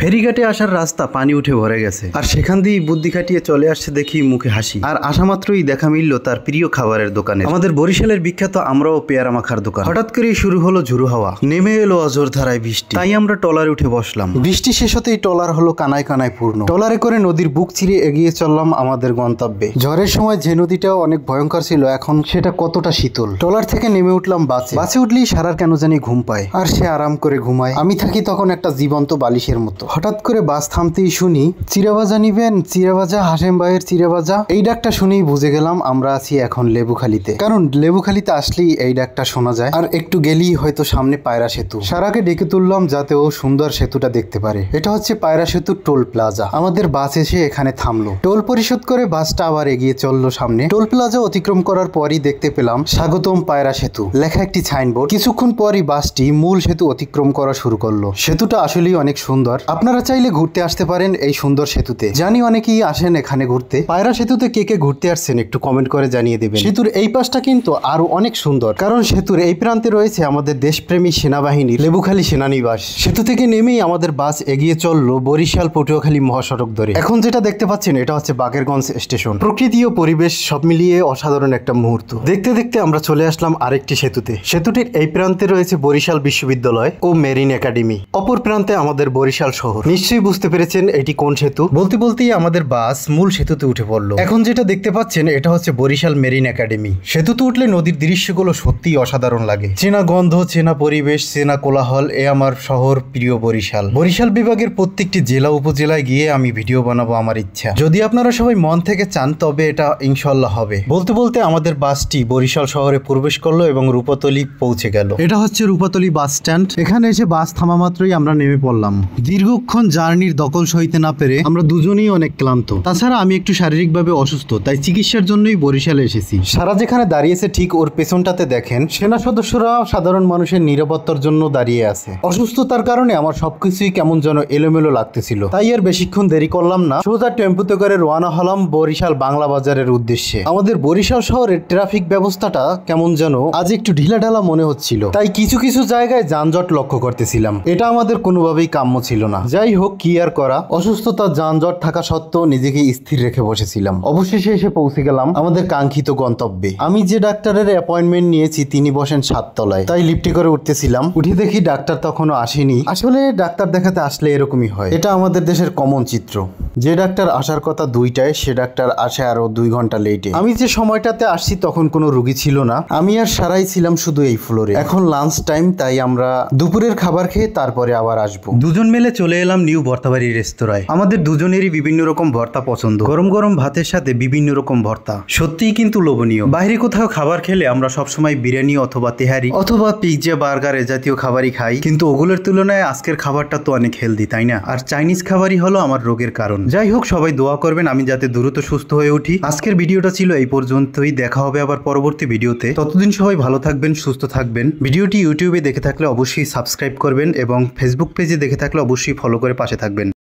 ফেরিঘাটে আসার রাস্তা পানি উঠে ভরে গেছে, আর সেখান দিয়েই বুদ্ধি খাটিয়ে চলে আসছে দেখি মুখে হাসি। আর আসা মাত্রই দেখা মিলল তার প্রিয় খাবারের দোকানে, আমাদের বরিশালের বিখ্যাত আমরাও পেয়ারা মাখার দোকান। হঠাৎ করেই শুরু হলো ঝুরু হাওয়া, নেমে এলো অঝোর ধারায় বৃষ্টি। তাই আমরা ট্রলারে উঠে বসলাম। বৃষ্টি শেষ হতেই ট্রলার হলো কানায় কানায় পূর্ণ। ট্রলারে করে নদীর বুক চিরে এগিয়ে চললাম আমাদের গন্তব্যে। ঝড়ের সময় যে নদীটাও অনেক ভয়ঙ্কর ছিল, এখন সেটা কতটা শীতল। ট্রলার থেকে নেমে উঠলাম বাসে। বাসে উঠলেই সারার কেন জানি ঘুম পায়, আর সে আরাম করে ঘুমায়। আমি থাকি তখন একটা জীবন্ত বালিশের মতো। হঠাৎ করে বাস থামতেই শুনি, চিরাভাজা নিবেন? চিরাভাজা, হাসেম ভাইয়ের চিরাভাজা। এই ডাকটা শুনেই বুঝে গেলাম আমরা আছি এখন লেবুখালীতে, কারণ লেবুখালীতে আসলেই এই ডাকটা শোনা যায়। আর একটু গেলেই হয়তো সামনে পায়রা সেতু। সারাকে ডেকে তুললাম যাতে ও সুন্দর সেতুটা দেখতে পারে। এটা হচ্ছে পায়রা সেতু টোল প্লাজা। আমাদের বাস এসে এখানে থামলো। টোল পরিশোধ করে বাসটা আবার এগিয়ে চললো সামনে। টোল প্লাজা অতিক্রম করার পরই দেখতে পেলাম স্বাগতম পায়রা সেতু লেখা একটি সাইনবোর্ড। কিছুক্ষণ পরই বাসটি মূল সেতু অতিক্রম করা শুরু করলো। সেতুটা আসলেই অনেক সুন্দর। আপনারা চাইলে ঘুরতে আসতে পারেন এই সুন্দর সেতুতে। জানি অনেকেই আসেন এখানে ঘুরতে। পায়রা সেতুতে কে কে ঘুরতে আসছেন একটু কমেন্ট করে জানিয়ে দেবেন। সেতুর এই পাশটা কিন্তু আরো অনেক সুন্দর, কারণ সেতুর এই প্রান্তে রয়েছে আমাদের দেশপ্রেমী সেনাবাহিনীর লেবুখালী সেনানিবাস। সেতু থেকে নেমেই আমাদের বাস এগিয়ে চললো বরিশাল পটুয়াখালী মহাসড়ক ধরে। এখন যেটা দেখতে পাচ্ছেন এটা হচ্ছে বাকেরগঞ্জ স্টেশন। প্রকৃতি ও পরিবেশ সব মিলিয়ে অসাধারণ একটা মুহূর্ত। দেখতে দেখতে আমরা চলে আসলাম আরেকটি সেতুতে। সেতুটির এই প্রান্তে রয়েছে বরিশাল বিশ্ববিদ্যালয় ও মেরিন একাডেমি, অপর প্রান্তে আমাদের বরিশাল শহর। নিশ্চয়ই বুঝতে পেরেছেন এটি কোন সেতু। বলতে বলতেই আমাদের বাস মূল সেতুতে উঠে পড়লো। এখন যেটা দেখতে পাচ্ছেন এটা হচ্ছে বরিশাল মেরিন একাডেমি। সেতুতে উঠলে নদীর দৃশ্যগুলো সত্যিই অসাধারণ লাগে। চেনা গন্ধ, চেনা পরিবেশ, চেনা কোলাহল। এ আমার শহর প্রিয় বরিশাল। বরিশাল বিভাগের প্রত্যেকটি জেলা উপজেলায় গিয়ে আমি ভিডিও বানাবো আমার ইচ্ছা। যদি আপনারা সবাই মন থেকে চান তবে এটা ইনশাল্লাহ হবে। বলতে বলতে আমাদের বাসটি বরিশাল শহরে প্রবেশ করলো এবং রূপাতলী পৌঁছে গেল। এটা হচ্ছে রূপাতলী বাস স্ট্যান্ড। এখানে এসে বাস থামা মাত্রই আমরা নেমে পড়লাম। দীর্ঘক্ষণ জার্নির দখল সইতে না পেরে আমরা দুজনেই অনেক ক্লান্ত। তাছাড়া আমি একটু শারীরিকভাবে অসুস্থ, তাই চিকিৎসার জন্যই বরিশালে এসেছি। সারা যেখানে দাঁড়িয়েছে ঠিক ওর পেছনটাতে দেখেন সেনা সদস্যরা সাধারণ মানুষের নিরাপত্তার জন্য দাঁড়িয়ে আছে। অসুস্থতার কারণে আমার সবকিছুই কেমন যেন এলোমেলো লাগতেছিল। তাই আর বেশিক্ষণ দেরি করলাম না, সোজা টেম্পুতে করে রওনা হলাম বরিশাল বাংলা বাজারের উদ্দেশ্যে। আমাদের বরিশাল শহরের ট্রাফিক ব্যবস্থাটা কেমন যেন আজ একটু ঢিলাঢালা মনে হচ্ছিল, তাই কিছু কিছু জায়গায় যানজট লক্ষ্য করতেছিলাম। এটা আমাদের কোনোভাবেই কাম্য ছিল না। যাই হোক, কি আর করা, অসুস্থতা যানজট থাকা সত্ত্বেও নিজেকে স্থির রেখে বসেছিলাম। অবশেষে এসে পৌঁছে গেলাম আমাদের কাঙ্ক্ষিত গন্তব্যে। আমি যে ডাক্তারের অ্যাপয়েন্টমেন্ট নিয়েছি তিনি বসেন 7 তলায়, তাই লিফটে করে উঠতেছিলাম। উঠে দেখি ডাক্তার তখনও আসেনি। আসলে ডাক্তার দেখাতে আসলে এরকমই হয়, এটা আমাদের দেশের কমন চিত্র। যে ডাক্তার আসার কথা 2টায় সে ডাক্তার আসে আরো 2 ঘন্টা লেটে। আমি যে সময়টাতে আসছি তখন কোনো রুগী ছিল না, আমি আর সারাই ছিলাম শুধু এই ফ্লোরে। এখন লাঞ্চ টাইম, তাই আমরা দুপুরের খাবার খেয়ে তারপরে আবার আসবো। দুজন মিলে চলে এলাম নিউ ভর্তাবাড়ি রেস্তোরাঁয়। আমাদের দুজনেরই বিভিন্ন রকম ভর্তা পছন্দ। গরম গরম ভাতের সাথে বিভিন্ন রকম ভর্তা সত্যিই কিন্তু লোভনীয়। বাইরে কোথাও খাবার খেলে আমরা সবসময় বিরিয়ানি অথবা তেহারি অথবা পিৎজা, বার্গার এ জাতীয় খাবারই খাই, কিন্তু ওগুলোর তুলনায় আজকের খাবারটা তো অনেক হেলদি, তাই না? আর চাইনিজ খাবারই হলো আমার রোগের কারণ। যাই হোক, সবাই দোয়া করবেন আমি যাতে দ্রুত সুস্থ হয়ে উঠি। আজকের ভিডিওটা ছিল এই পর্যন্তই। দেখা হবে আবার পরবর্তী ভিডিওতে। ততদিন সবাই ভালো থাকবেন, সুস্থ থাকবেন। ভিডিওটি ইউটিউবে দেখে থাকলে অবশ্যই সাবস্ক্রাইব করবেন এবং ফেসবুক পেজে দেখে থাকলে অবশ্যই ফলো করে পাশে থাকবেন।